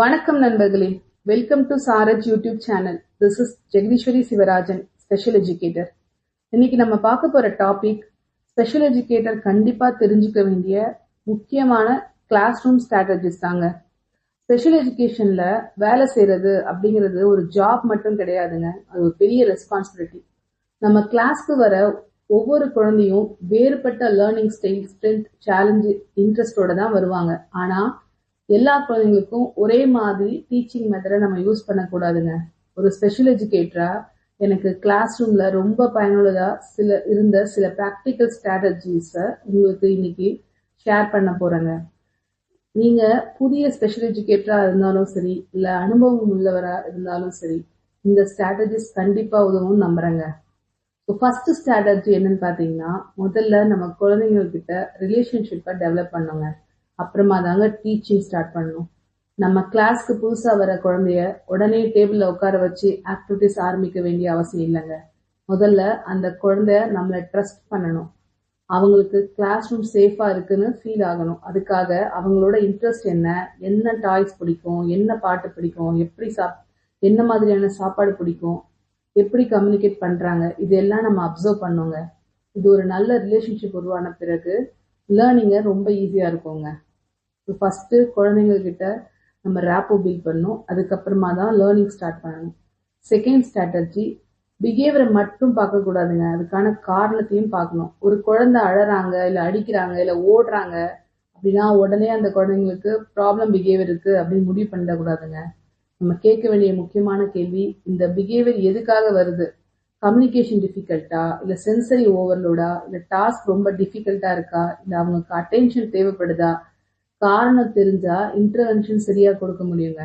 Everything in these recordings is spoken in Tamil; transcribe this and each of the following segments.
வணக்கம் நண்பர்களே, welcome to Saraj YouTube channel. This is Jegadeeswari Sivarajan, special educator. இன்னைக்கு நம்ம பார்க்க போற டாபிக் ஸ்பெஷல் எஜுகேட்டர் கண்டிப்பா தெரிஞ்சுக்க வேண்டிய முக்கியமான கிளாஸ் ரூம் ஸ்ட்ராட்டஜிஸ் தாங்க. ஸ்பெஷல் எஜுகேஷன்ல வேலை செய்யறது அப்படிங்கிறது ஒரு ஜாப் மட்டும் கிடையாதுங்க, அது ஒரு பெரிய ரெஸ்பான்சிபிலிட்டி. நம்ம கிளாஸ்க்கு வர ஒவ்வொரு குழந்தையும் வேறுபட்ட லேர்னிங் ஸ்டைல், ஸ்ட்ரென்த், சேலஞ்சு, இன்ட்ரெஸ்டோட தான் வருவாங்க. ஆனா எல்லா குழந்தைங்களுக்கும் ஒரே மாதிரி டீச்சிங் மெத்தடை நம்ம யூஸ் பண்ணக்கூடாதுங்க. ஒரு ஸ்பெஷல் எஜுகேட்டரா எனக்கு கிளாஸ் ரூம்ல ரொம்ப பயனுள்ளதா சில ப்ராக்டிக்கல் ஸ்ட்ராட்டஜிஸை உங்களுக்கு இன்னைக்கு ஷேர் பண்ண போறேங்க. நீங்க புதிய ஸ்பெஷல் எஜுகேட்டரா இருந்தாலும் சரி, இல்ல அனுபவம் உள்ளவரா இருந்தாலும் சரி, இந்த ஸ்ட்ராட்டஜிஸ் கண்டிப்பா உதவும் நம்புறேங்க. ஃபர்ஸ்ட் ஸ்ட்ராட்டஜி என்னன்னு பாத்தீங்கன்னா, முதல்ல நம்ம குழந்தைங்ககிட்ட ரிலேஷன்ஷிப்பை டெவலப் பண்ணுங்க. அப்புறமா தாங்க டீச்சிங் ஸ்டார்ட் பண்ணணும். நம்ம கிளாஸ்க்கு புதுசா வர குழந்தைய உடனே டேபிள்ல உட்கார வச்சு ஆக்டிவிட்டிஸ் ஆரம்பிக்க வேண்டிய அவசியம் இல்லைங்க. முதல்ல அந்த குழந்தைய நம்மளை ட்ரஸ்ட் பண்ணணும். அவங்களுக்கு கிளாஸ் ரூம் சேஃபா இருக்குன்னு ஃபீல் ஆகணும். அதுக்காக அவங்களோட இன்ட்ரெஸ்ட் என்ன டாய்ஸ் பிடிக்கும், என்ன பாட்டு பிடிக்கும், என்ன மாதிரியான சாப்பாடு பிடிக்கும், எப்படி கம்யூனிகேட் பண்றாங்க, இதெல்லாம் நம்ம அப்சர்வ் பண்ணுங்க. இது ஒரு நல்ல ரிலேஷன்ஷிப் உருவான பிறகு லேர்னிங்க ரொம்ப ஈஸியா இருக்குங்க. ஃபர்ஸ்ட் குழந்தைங்க கிட்ட நம்ம ரேப்போ பில்ட் பண்ணணும். அதுக்கப்புறமா தான் லேர்னிங் ஸ்டார்ட் பண்ணணும். செகண்ட் ஸ்ட்ராட்டஜி, பிஹேவியரை மட்டும் பார்க்க கூடாதுங்க, அதுக்கான காரணத்தையும் பார்க்கணும். ஒரு குழந்தை அழறாங்க, இல்ல அடிக்கிறாங்க, இல்ல ஓடுறாங்க அப்படின்னா உடனே அந்த குழந்தைங்களுக்கு ப்ராப்ளம் பிஹேவியர் இருக்கு அப்படின்னு முடிவு பண்ணிடக்கூடாதுங்க. நம்ம கேட்க வேண்டிய முக்கியமான கேள்வி, இந்த பிஹேவியர் எதுக்காக வருது? கம்யூனிகேஷன் டிஃபிகல்ட்டா, இல்ல சென்சரி ஓவர்லோடா, இல்ல டாஸ்க் ரொம்ப டிஃபிகல்ட்டா இருக்கா, இல்ல அவங்களுக்கு அட்டென்ஷன் தேவைப்படுதா? காரணம் தெரிஞ்சா இன்டர்வென்ஷன் சரியா கொடுக்க முடியுங்க.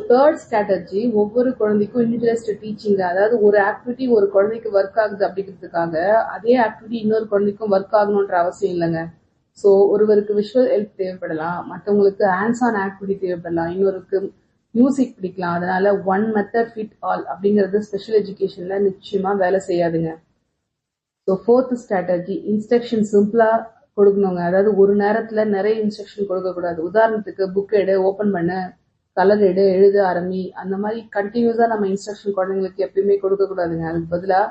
தேர்ட் ஸ்ட்ராட்டஜி, ஒவ்வொரு குழந்தைக்கும் இண்டிவிஜுவலைஸ்ட் டீச்சிங். அதாவது ஒரு ஆக்டிவிட்டி ஒரு குழந்தைக்கு ஒர்க் ஆகுது அப்படிங்கிறதுக்காக அதே ஆக்டிவிட்டி இன்னொரு குழந்தைக்கும் ஒர்க் ஆகணும்ன்ற அவசியம் இல்லைங்க. ஒருவருக்கு விஷுவல் ஹெல்ப் தேவைப்படலாம், மற்றவங்களுக்கு ஹேண்ட்ஸ் ஆன் ஆக்டிவிட்டி தேவைப்படலாம், இன்னொருக்கு மியூசிக் பிடிக்கலாம். அதனால ஒன் மெத்தட் ஃபிட் ஆல் அப்படிங்கிறது ஸ்பெஷல் எஜுகேஷன்ல நிச்சயமா வேலை செய்யாதுங்க. ஃபோர்த் ஸ்ட்ராட்டஜி, இன்ஸ்ட்ரக்ஷன் சிம்பிளா கொடுக்கணுங்க. அதாவது ஒரு நேரத்துல நிறைய இன்ஸ்ட்ரக்ஷன் கொடுக்க கூடாது. உதாரணத்துக்கு புக் எடு, ஓபன் பண்ணு, கலர் எடு, எழுத ஆரம்பி, அந்த மாதிரி கண்டினியூஸா நம்ம இன்ஸ்ட்ரக்ஷன் குழந்தைங்களுக்கு எப்பயுமே கொடுக்க கூடாதுங்க. அதுக்கு பதிலா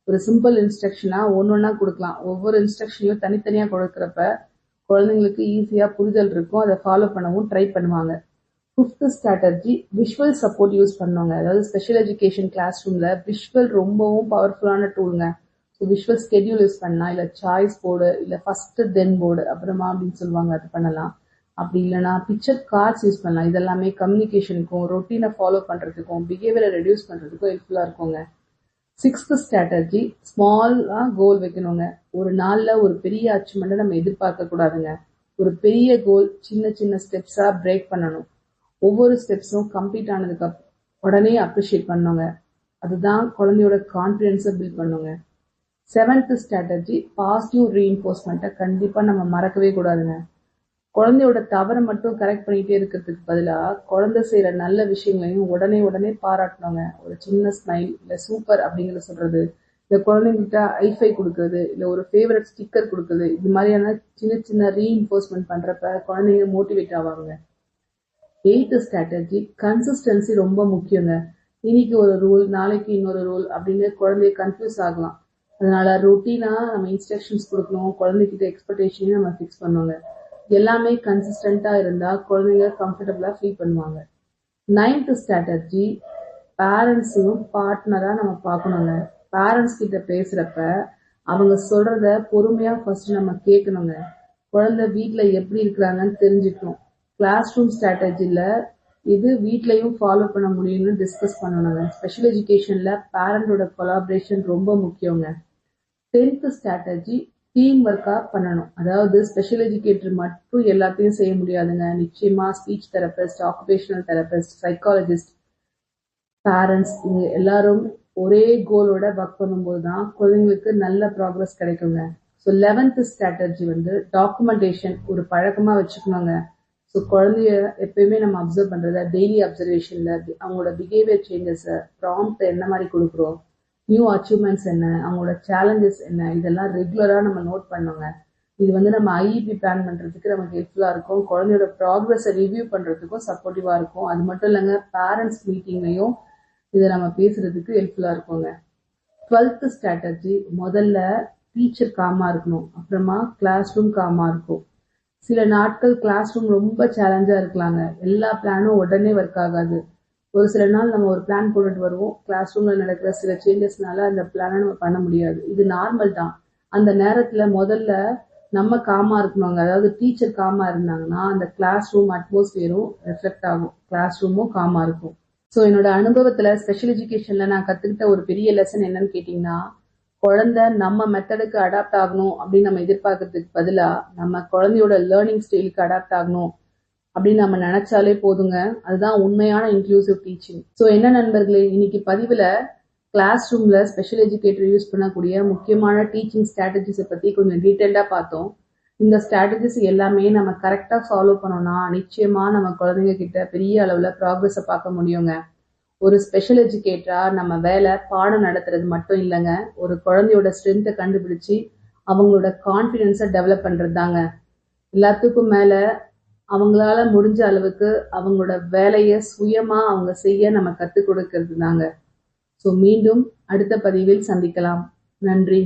ஒரு சிம்பிள் இன்ஸ்ட்ரக்ஷனா ஒன்னொன்னா கொடுக்கலாம். ஒவ்வொரு இன்ஸ்ட்ரக்ஷனையும் தனித்தனியா கொடுக்கறப்ப குழந்தைங்களுக்கு ஈஸியா புரிதல் இருக்கும், அதை ஃபாலோ பண்ணவும் ட்ரை பண்ணுவாங்க. Fifth strategy, visual support use பண்ணுவாங்க. அதாவது ஸ்பெஷல் எஜுகேஷன் கிளாஸ் ரூம்ல விஷுவல் ரொம்பவும் பவர்ஃபுல்லான டூலுங்க. விஷுவல் ஸ்கெடியூல் யூஸ் பண்ணலாம், இல்ல சாய்ஸ் போர்டு, இல்ல ஃபர்ஸ்ட் தென் போர்டு அப்புறமா அப்படின்னு சொல்லுவாங்க, அது பண்ணலாம். அப்படி இல்லைன்னா பிக்சர் கார்ட்ஸ் யூஸ் பண்ணலாம். இதெல்லாமே கம்யூனிகேஷனுக்கும், ரொட்டீனை ஃபாலோ பண்றதுக்கும், பிஹேவியரை ரெடியூஸ் பண்றதுக்கும் ஹெல்ப்ஃபுல்லா இருக்குங்க. சிக்ஸ்த் ஸ்ட்ராட்டஜி, ஸ்மாலா கோல் வைக்கணுங்க. ஒரு நாள்ல ஒரு பெரிய அச்சீவ்மெண்ட்டை நம்ம எதிர்பார்க்க கூடாதுங்க. ஒரு பெரிய கோல் சின்ன சின்ன ஸ்டெப்ஸா பிரேக் பண்ணணும். ஒவ்வொரு ஸ்டெப்ஸும் கம்ப்ளீட் ஆனதுக்கு உடனே அப்ரிஷியேட் பண்ணுங்க. அதுதான் குழந்தையோட கான்பிடன்ஸை பில்ட் பண்ணுங்க. செவன்த் ஸ்ட்ராட்டஜி, பாசிட்டிவ் ரீஇன்ஃபோர்ஸ்மெண்ட்டை கண்டிப்பா நம்ம மறக்கவே கூடாதுங்க. குழந்தையோட தவறை மட்டும் கரெக்ட் பண்ணிட்டே இருக்கிறதுக்கு பதிலாக குழந்தை செய்யற நல்ல விஷயங்களையும் உடனே பாராட்டணுங்க. ஒரு சின்ன ஸ்மைல், இல்ல சூப்பர் அப்படிங்கிறத சொல்றது, இல்ல குழந்தைங்கிட்ட ஐஃபை கொடுக்கறது, இல்ல ஒரு ஃபேவரட் ஸ்டிக்கர் கொடுக்கறது, இது மாதிரியான சின்ன சின்ன ரீஇன்ஃபோர்ஸ்மெண்ட் பண்றப்ப குழந்தைங்க மோட்டிவேட் ஆவாங்க. எய்த் ஸ்ட்ராட்டஜி, கன்சிஸ்டன்சி ரொம்ப முக்கியங்க. இன்னைக்கு ஒரு ரூல், நாளைக்கு இன்னொரு ரூல் அப்படின்னு குழந்தைய கன்ஃபியூஸ் ஆகலாம். அதனால ரொட்டீனா நம்ம இன்ஸ்ட்ரக்ஷன்ஸ் கொடுக்கணும், குழந்தைகிட்ட எக்ஸ்பெக்டேஷனையும் நம்ம ஃபிக்ஸ் பண்ணுவாங்க. எல்லாமே கன்சிஸ்டண்டா இருந்தா குழந்தைங்க கம்ஃபர்டபுளா ஃபீல் பண்ணுவாங்க. நைன்த் ஸ்ட்ராட்டஜி, பேரண்ட்ஸையும் பார்ட்னரா நம்ம பார்க்கணுங்க. பேரண்ட்ஸ் கிட்ட பேசுறப்ப அவங்க சொல்றத பொறுமையா ஃபர்ஸ்ட் நம்ம கேட்கணுங்க. குழந்தை வீட்டுல எப்படி இருக்கிறாங்கன்னு தெரிஞ்சுக்கணும். கிளாஸ் ரூம் ஸ்ட்ராட்டஜில இது வீட்லயும் ஃபாலோ பண்ண முடியும்னு டிஸ்கஸ் பண்ணணுங்க. ஸ்பெஷல் எஜுகேஷன்ல பேரண்டோட கொலாபரேஷன் ரொம்ப முக்கியங்க. 10th ஸ்ட்ராட்டஜி, டீம் ஒர்க்கா பண்ணணும். அதாவது ஸ்பெஷல் எஜுகேட்டர் மட்டும் எல்லாத்தையும் செய்ய முடியாதுங்க. நிச்சயமா speech therapist, occupational therapist, psychologist, parents, இவங்க எல்லாரும் ஒரே கோலோட ஒர்க் பண்ணும்போது தான் குழந்தைங்களுக்கு நல்ல ப்ராக்ரஸ் கிடைக்குங்க. 11th ஸ்ட்ராட்டஜி டாக்குமெண்டேஷன் ஒரு பழக்கமா வச்சுக்கணுங்க. குழந்தைய எப்பயுமே நம்ம அப்சர்வ் பண்றத டெய்லி அப்சர்வேஷன்ல அவங்களோட பிஹேவியர் சேஞ்சஸ், ப்ராம்ப்ட் என்ன மாதிரி கொடுக்குறோம், நியூ அச்சீவ்மெண்ட்ஸ் என்ன, அவங்களோட சேலஞ்சஸ் என்ன, இதெல்லாம் ரெகுலரா நம்ம நோட் பண்ணுங்க. இது வந்து நம்ம ஐஇபி பிளான் பண்றதுக்கு நமக்கு ஹெல்ப்ஃபுல்லா இருக்கும். குழந்தையோட ப்ராக்ரஸை ரிவ்யூ பண்றதுக்கும் சப்போர்ட்டிவா இருக்கும். அது மட்டும் இல்லைங்க, பேரண்ட்ஸ் மீட்டிங்லையும் இதை நம்ம பேசுறதுக்கு ஹெல்ப்ஃபுல்லா இருக்குங்க. 12th ஸ்ட்ராட்டஜி, முதல்ல டீச்சர் காமா இருக்கணும், அப்புறமா கிளாஸ் ரூம் காமா இருக்கும். சில நாட்கள் கிளாஸ் ரூம் ரொம்ப சேலஞ்சா இருக்கலாங்க. எல்லா பிளானும் உடனே ஒர்க் ஆகாது. ஒரு சில நாள் நம்ம ஒரு பிளான் போட்டுட்டு வருவோம், கிளாஸ் ரூம்ல நடக்கிற சில சேஞ்சஸ்னால அந்த பிளானை நம்ம பண்ண முடியாது. இது நார்மல் தான். அந்த நேரத்துல முதல்ல நம்ம காமா இருக்கணுங்க. அதாவது டீச்சர் காமா இருந்தாங்கன்னா அந்த கிளாஸ் ரூம் அட்மாஸ்பியரும் ரெஃப்ளெக்ட் ஆகும், கிளாஸ் ரூமும் காமா இருக்கும். ஸோ என்னோட அனுபவத்துல ஸ்பெஷல் எஜுகேஷன்ல நான் கத்துக்கிட்ட ஒரு பெரிய லெசன் என்னன்னு கேட்டீங்கன்னா, குழந்தை நம்ம மெத்தடுக்கு அடாப்ட் ஆகணும் அப்படின்னு நம்ம எதிர்பார்க்கறதுக்கு பதிலா நம்ம குழந்தையோட லேர்னிங் ஸ்டைலுக்கு அடாப்ட் ஆகணும் அப்படின்னு நம்ம நினைச்சாலே போதுங்க. அதுதான் உண்மையான இன்க்ளூசிவ் டீச்சிங். ஸோ என்ன நண்பர்களே, இன்னைக்கு பதிவுல கிளாஸ் ரூம்ல ஸ்பெஷல் எஜுகேட்டர் யூஸ் பண்ணக்கூடிய முக்கியமான டீச்சிங் ஸ்ட்ராட்டஜிஸை பத்தி கொஞ்சம் டீட்டெயில்டா பார்த்தோம். இந்த ஸ்ட்ராட்டஜிஸ் எல்லாமே நம்ம கரெக்டா ஃபாலோ பண்ணோம்னா நிச்சயமா நம்ம குழந்தைங்க கிட்ட பெரிய அளவுல ப்ராக்ரஸை பார்க்க முடியுங்க. ஒரு ஸ்பெஷல் எஜுகேட்டரா நம்ம வேலை பாடம் நடத்துறது மட்டும் இல்லைங்க, ஒரு குழந்தையோட ஸ்ட்ரென்த்தை கண்டுபிடிச்சு அவங்களோட கான்ஃபிடென்ஸை டெவலப் பண்றது தாங்க. எல்லாத்துக்கும் மேல அவங்களால முடிஞ்ச அளவுக்கு அவங்களோட வேலையை சுயமா அவங்க செய்ய நம்ம கற்றுக் கொடுக்கறது தாங்க. ஸோ மீண்டும் அடுத்த பதிவில் சந்திக்கலாம். நன்றி.